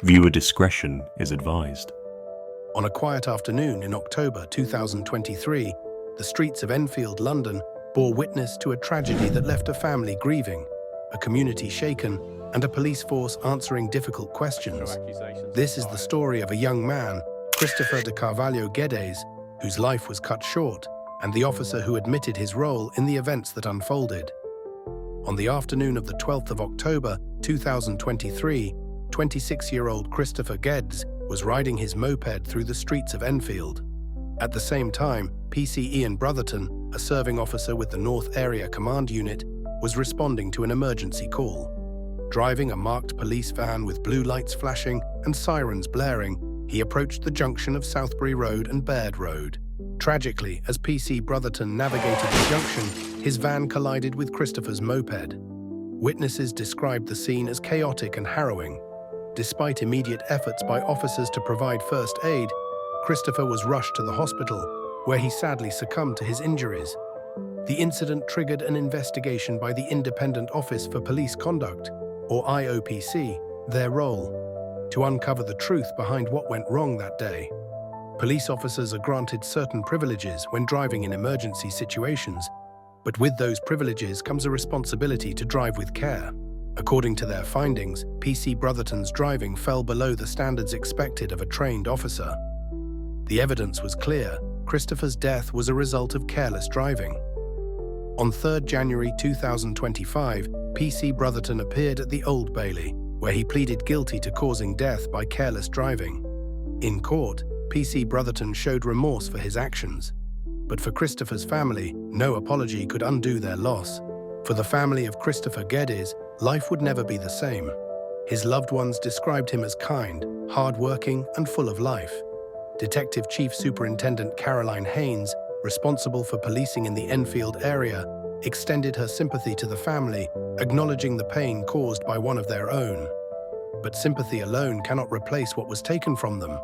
Viewer discretion is advised. On a quiet afternoon in October 2023, the streets of Enfield, London, bore witness to a tragedy that left a family grieving, a community shaken, and a police force answering difficult questions. This is the story of a young man, Cristopher De Carvalho Guedes, whose life was cut short, and the officer who admitted his role in the events that unfolded. On the afternoon of the 12th of October 2023, 26-year-old Cristopher Guedes was riding his moped through the streets of Enfield. At the same time, PC Ian Brotherton, a serving officer with the North Area Command Unit, was responding to an emergency call. Driving a marked police van with blue lights flashing and sirens blaring, he approached the junction of Southbury Road and Baird Road. Tragically, as PC Brotherton navigated the junction, his van collided with Cristopher's moped. Witnesses described the scene as chaotic and harrowing. Despite immediate efforts by officers to provide first aid, Cristopher was rushed to the hospital, where he sadly succumbed to his injuries. The incident triggered an investigation by the Independent Office for Police Conduct, or IOPC, their role, to uncover the truth behind what went wrong that day. Police officers are granted certain privileges when driving in emergency situations, but with those privileges comes a responsibility to drive with care. According to their findings, PC Brotherton's driving fell below the standards expected of a trained officer. The evidence was clear: Cristopher's death was a result of careless driving. On 3rd January 2025, PC Brotherton appeared at the Old Bailey, where he pleaded guilty to causing death by careless driving. In court, PC Brotherton showed remorse for his actions. But for Cristopher's family, no apology could undo their loss. For the family of Cristopher Guedes, life would never be the same. His loved ones described him as kind, hard-working, and full of life. Detective Chief Superintendent Caroline Haynes, responsible for policing in the Enfield area, extended her sympathy to the family, acknowledging the pain caused by one of their own. But sympathy alone cannot replace what was taken from them.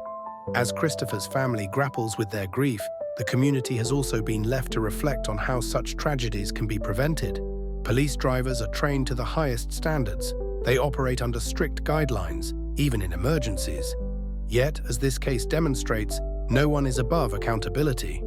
As Cristopher's family grapples with their grief, the community has also been left to reflect on how such tragedies can be prevented. Police drivers are trained to the highest standards. They operate under strict guidelines, even in emergencies. Yet, as this case demonstrates, no one is above accountability.